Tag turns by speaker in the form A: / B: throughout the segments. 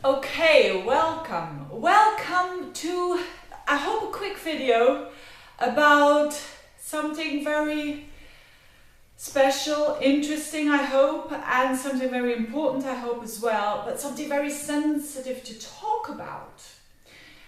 A: Okay, welcome to, I hope, a quick video about something very special, interesting, I hope, and something very important, I hope as well, but something very sensitive to talk about.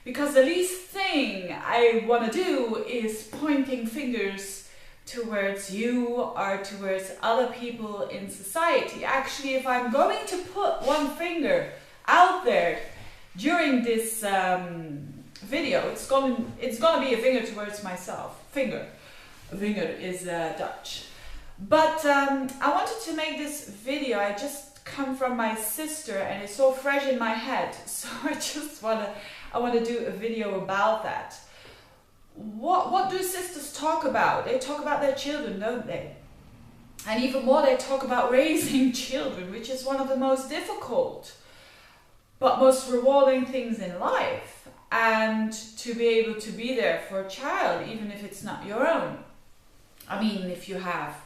A: Because the least thing I want to do is pointing fingers towards you or towards other people in society. Actually, if I'm going to put one finger out there during this video, it's gonna be a finger towards myself. Finger is Dutch. But I wanted to make this video. I just come from my sister and it's so fresh in my head, so I want to do a video about that. What do sisters talk about? They talk about their children, don't they? And even more, they talk about raising children, which is one of the most difficult but most rewarding things in life. And to be able to be there for a child, even if it's not your own. I mean, if you have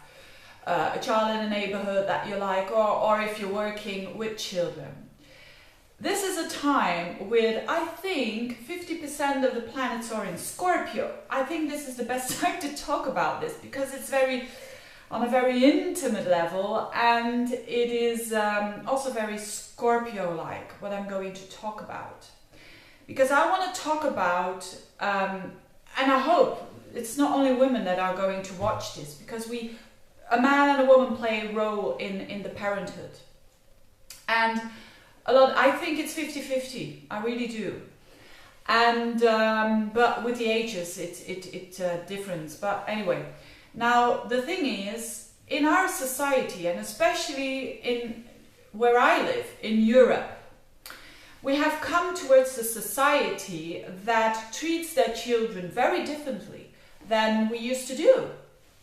A: a child in a neighborhood that you like, or if you're working with children. This is a time with, I think, 50% of the planets are in Scorpio. I think this is the best time to talk about this because it's on a very intimate level, and it is also very Scorpio-like, what I'm going to talk about. Because I want to talk about, and I hope it's not only women that are going to watch this, because a man and a woman play a role in the parenthood. And I think it's 50-50, I really do. And but with the ages it differs. But anyway, now the thing is, in our society, and especially in where I live, in Europe, we have come towards a society that treats their children very differently than we used to do.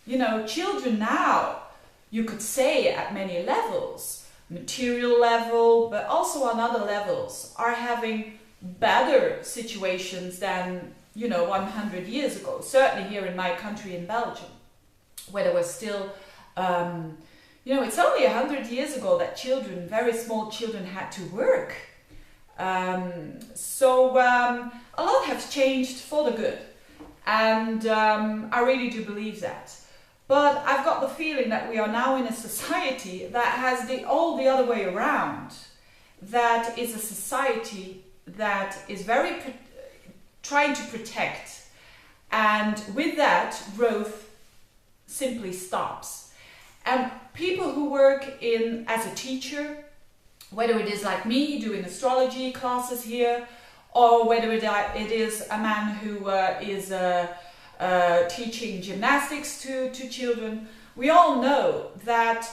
A: You know, children now, you could say at many levels, material level, but also on other levels, are having better situations than, 100 years ago. Certainly here in my country, in Belgium, where there was still, it's only 100 years ago that children, very small children, had to work. So a lot has changed for the good, and I really do believe that. But I've got the feeling that we are now in a society that has all the other way around. That is a society that is very trying to protect, and with that, growth simply stops. And people who work as a teacher, whether it is like me doing astrology classes here, or whether it is a man who is teaching gymnastics to children, we all know that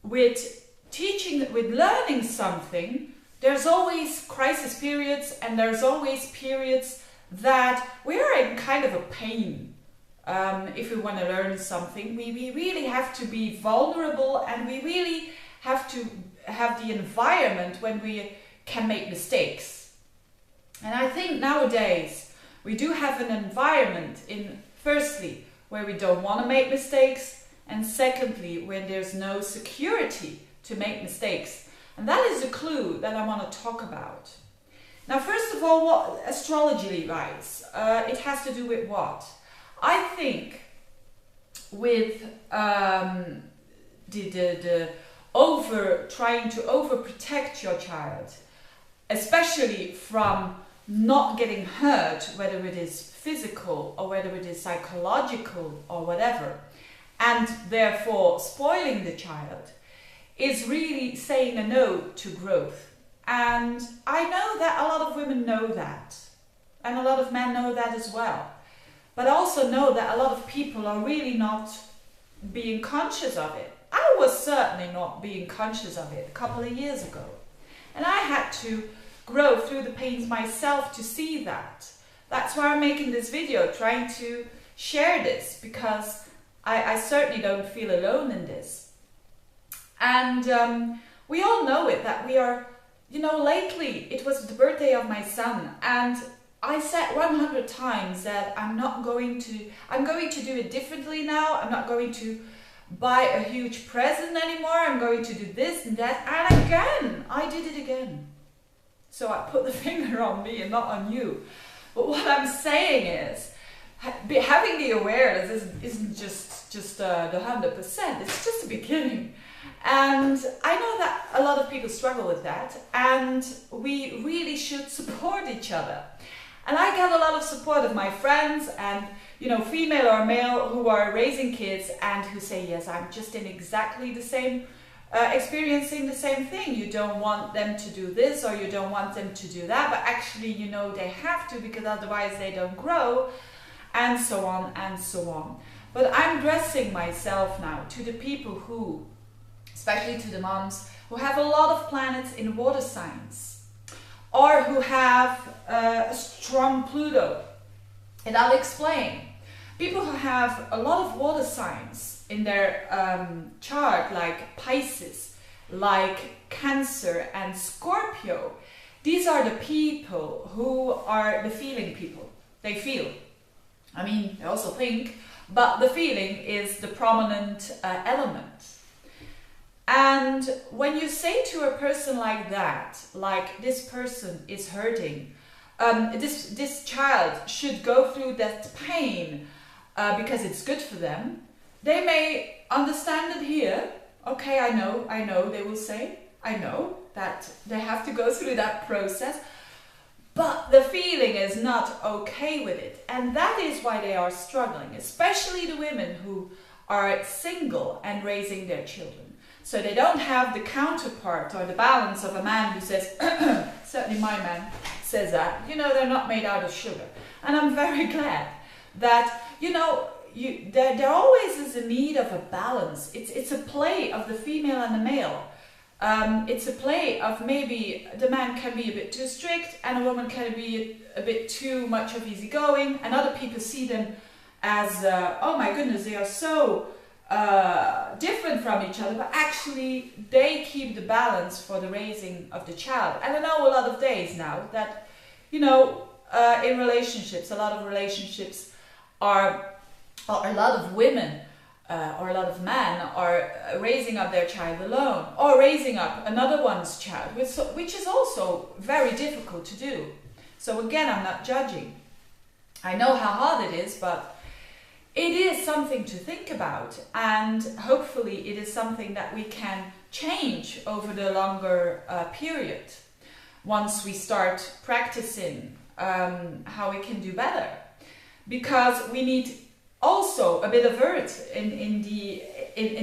A: with learning something, there's always crisis periods, and there's always periods that we're in kind of a pain. If we want to learn something, we really have to be vulnerable, and we really have to have the environment when we can make mistakes. And I think nowadays we do have an environment firstly, where we don't want to make mistakes, and secondly, when there's no security to make mistakes. And that is a clue that I want to talk about. Now, first of all, what astrology writes, it has to do with what? I think with trying to overprotect your child, especially from not getting hurt, whether it is physical or whether it is psychological or whatever, and therefore spoiling the child, is really saying a no to growth. And I know that a lot of women know that, and a lot of men know that as well. But I also know that a lot of people are really not being conscious of it. I was certainly not being conscious of it a couple of years ago, and I had to grow through the pains myself to see that. That's why I'm making this video, trying to share this, because I certainly don't feel alone in this. And we all know it, that we are, lately it was the birthday of my son, and I said 100 times that I'm going to do it differently now. I'm not going to buy a huge present anymore. I'm going to do this and that. And again, I did it again. So I put the finger on me and not on you. But what I'm saying is, having the awareness isn't just the 100%, it's just the beginning. And I know that a lot of people struggle with that, and we really should support each other. And I get a lot of support of my friends and, you know, female or male, who are raising kids and who say, yes, I'm just in exactly the same, experiencing the same thing. You don't want them to do this or you don't want them to do that, but actually, you know, they have to, because otherwise they don't grow, and so on and so on. But I'm addressing myself now to the people who, especially to the moms, who have a lot of planets in water signs, or who have a strong Pluto. And I'll explain. People who have a lot of water signs in their chart, like Pisces, like Cancer and Scorpio, these are the people who are the feeling people. They feel. I mean, they also think, but the feeling is the prominent element. And when you say to a person like that, like, this person is hurting, this child should go through that pain because it's good for them, they may understand it here. Okay, I know, they will say, I know that they have to go through that process, but the feeling is not okay with it. And that is why they are struggling, especially the women who are single and raising their children. So they don't have the counterpart or the balance of a man who says, certainly my man says that, you know, they're not made out of sugar. And I'm very glad that, you know, there always is a need of a balance. It's a play of the female and the male. It's a play of maybe the man can be a bit too strict and a woman can be a bit too much of easygoing, and other people see them as, oh my goodness, they are so different from each other, but actually they keep the balance for the raising of the child. And I know a lot of days now that, you know, in relationships, a lot of relationships are, or a lot of women or a lot of men are raising up their child alone, or raising up another one's child, which is also very difficult to do. So again, I'm not judging. I know how hard it is, but it is something to think about, and hopefully it is something that we can change over the longer period once we start practicing how we can do better. Because we need also a bit of earth in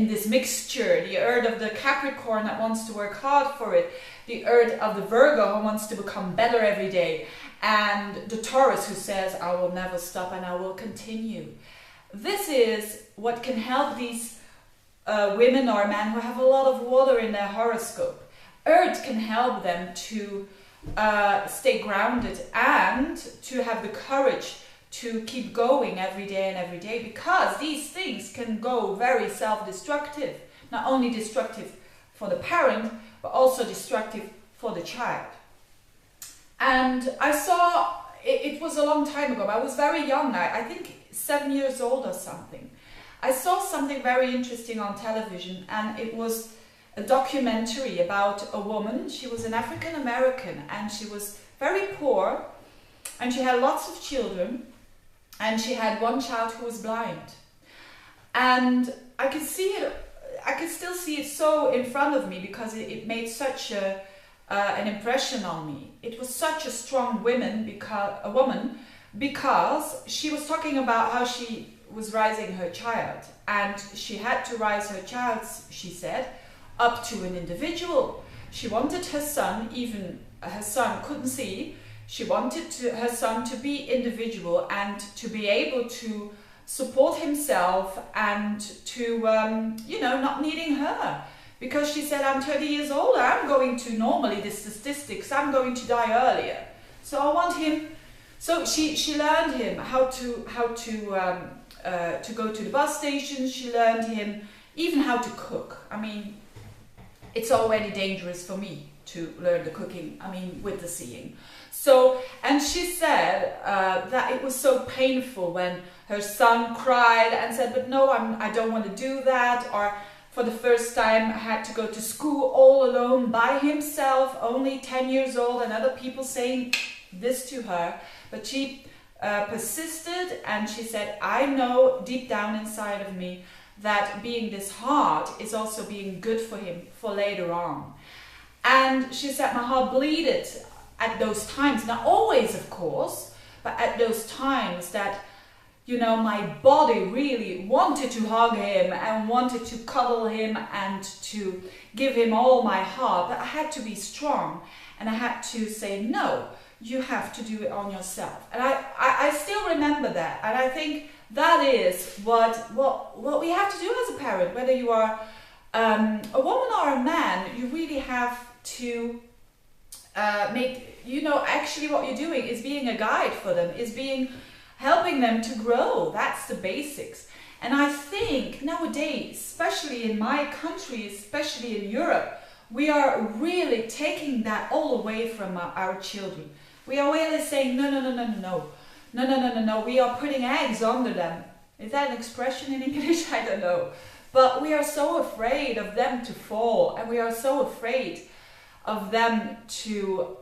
A: this mixture, the earth of the Capricorn that wants to work hard for it, the earth of the Virgo who wants to become better every day, and the Taurus who says, I will never stop and I will continue. This is what can help these women or men who have a lot of water in their horoscope. Earth can help them to stay grounded and to have the courage to keep going every day, because these things can go very self-destructive. Not only destructive for the parent, but also destructive for the child. And I saw, it was a long time ago, but I was very young, I think 7 years old or something. I saw something very interesting on television, and it was a documentary about a woman. She was an African American and she was very poor, and she had lots of children, and she had one child who was blind. And I could see it, I could still see it so in front of me, because it made such an impression on me. It was such a strong woman, because she was talking about how she was raising her child, and she had to raise her child, she said, up to an individual. She wanted her son, even her son couldn't see, she wanted her son to be individual and to be able to support himself and to, you know, not needing her. Because she said, I'm 30 years older, I'm going to, normally the statistics, I'm going to die earlier. So I want him, so she learned him how to go to the bus station. She learned him even how to cook. I mean, it's already dangerous for me to learn the cooking, I mean, with the seeing. So, and she said that it was so painful when her son cried and said, but no, I don't want to do that, or for the first time had to go to school all alone by himself, only 10 years old, and other people saying this to her. But she persisted, and she said, I know deep down inside of me that being this hard is also being good for him for later on. And she said, my heart bleeded at those times, not always of course, but at those times that, you know, my body really wanted to hug him and wanted to cuddle him and to give him all my heart, but I had to be strong, and I had to say, no, you have to do it on yourself. And I still remember that, and I think that is what we have to do as a parent, whether you are a woman or a man. You really have to make, you know, actually what you're doing is being a guide for them, is helping them to grow. That's the basics. And I think nowadays, especially in my country, especially in Europe, we are really taking that all away from our children. We are really saying, no, no, no, no, no, no. No, no, no, no, no. We are putting eggs under them. Is that an expression in English? I don't know. But we are so afraid of them to fall, and we are so afraid of them to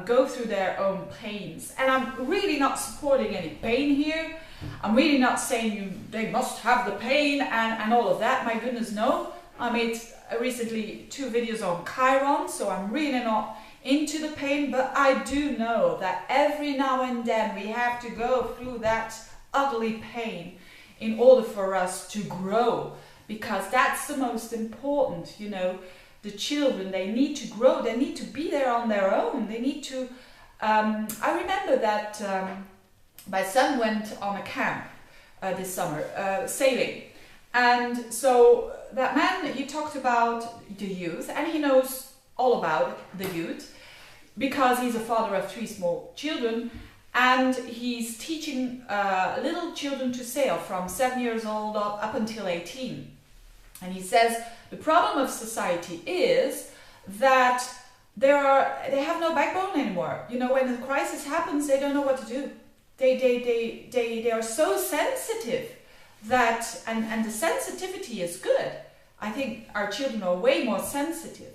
A: go through their own pains. And I'm really not supporting any pain here. I'm really not saying they must have the pain and all of that. My goodness, no. I made recently 2 videos on Chiron, so I'm really not into the pain, but I do know that every now and then we have to go through that ugly pain in order for us to grow, because that's the most important, you know. The children, they need to grow, they need to be there on their own, they need to, I remember that my son went on a camp this summer, sailing, and so that man, he talked about the youth, and he knows all about the youth, because he's a father of 3 small children, and he's teaching little children to sail from 7 years old up until 18. And he says the problem of society is that they have no backbone anymore. You know, when a crisis happens, they don't know what to do. They are so sensitive that, and the sensitivity is good. I think our children are way more sensitive.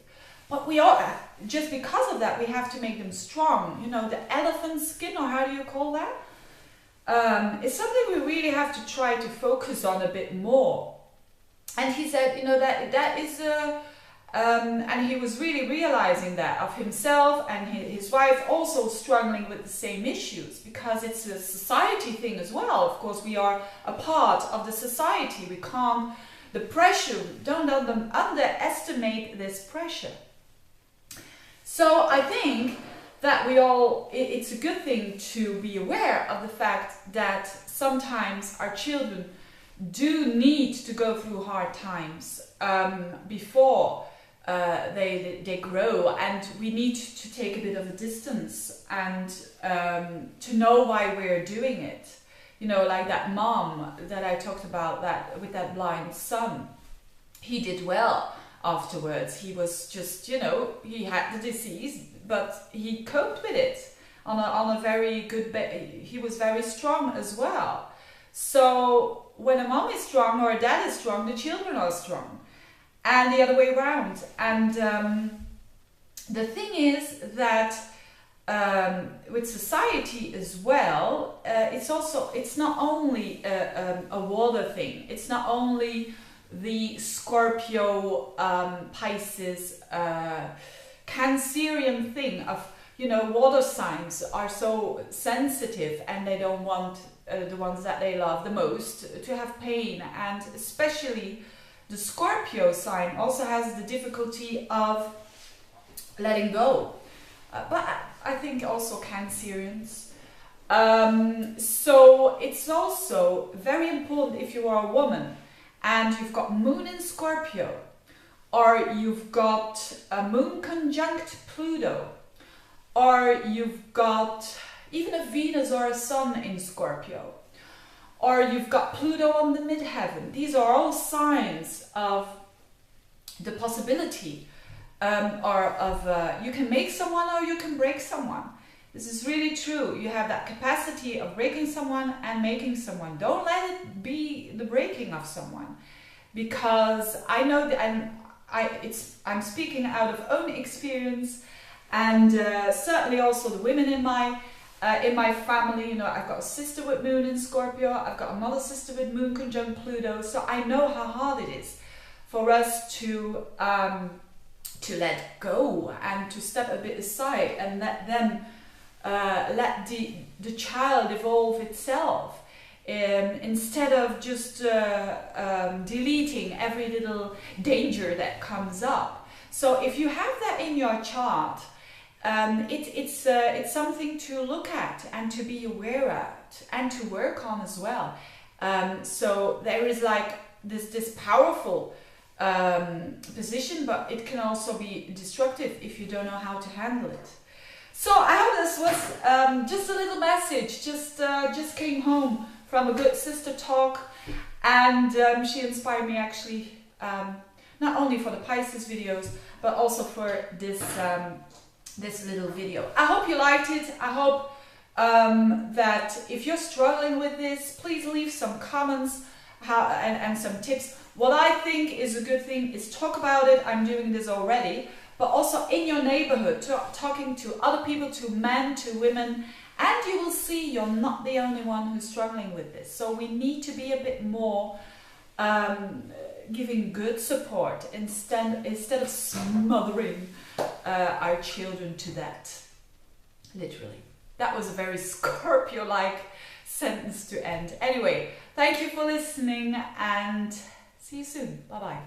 A: But we are, just because of that, we have to make them strong. You know, the elephant skin, or how do you call that? It's something we really have to try to focus on a bit more. And he said, you know, that is and he was really realizing that of himself, and his wife also struggling with the same issues, because it's a society thing as well. Of course, we are a part of the society. We can't, the pressure, don't underestimate this pressure. So I think that it's a good thing to be aware of the fact that sometimes our children do need to go through hard times before they grow, and we need to take a bit of a distance and to know why we're doing it. You know, like that mom that I talked about, that with that blind son, he did well afterwards. He was just, you know, he had the disease, but he coped with it on a very good he was very strong as well. So when a mom is strong or a dad is strong, the children are strong, and the other way around. And the thing is that with society as well, it's not only a water thing. It's not only the Scorpio, Pisces, Cancerian thing of, you know, water signs are so sensitive, and they don't want the ones that they love the most to have pain. And especially the Scorpio sign also has the difficulty of letting go. But I think also Cancerians. So it's also very important, if you are a woman and you've got Moon in Scorpio, or you've got a Moon conjunct Pluto, or you've got even a Venus or a Sun in Scorpio, or you've got Pluto on the midheaven. These are all signs of the possibility you can make someone or you can break someone. This is really true. You have that capacity of breaking someone and making someone. Don't let it be the breaking of someone. because I know that I'm speaking out of own experience, and certainly also the women in my family. You know, I've got a sister with moon in Scorpio, I've got another sister with moon conjunct Pluto, so I know how hard it is for us to let go and to step a bit aside and let them let the child evolve itself, instead of just deleting every little danger that comes up. So if you have that in your chart, it's something to look at and to be aware of and to work on as well. So there is like this powerful position, but it can also be destructive if you don't know how to handle it. So I hope this was just a little message. Just came home from a good sister talk, and she inspired me actually, not only for the Pisces videos, but also for this this little video. I hope you liked it. I hope that if you're struggling with this, please leave some comments and some tips. What I think is a good thing is talk about it. I'm doing this already, but also in your neighborhood, talking to other people, to men, to women, and you will see you're not the only one who's struggling with this. So we need to be a bit more giving good support instead of smothering our children to that. Literally. That was a very Scorpio-like sentence to end. Anyway, thank you for listening, and see you soon. Bye-bye.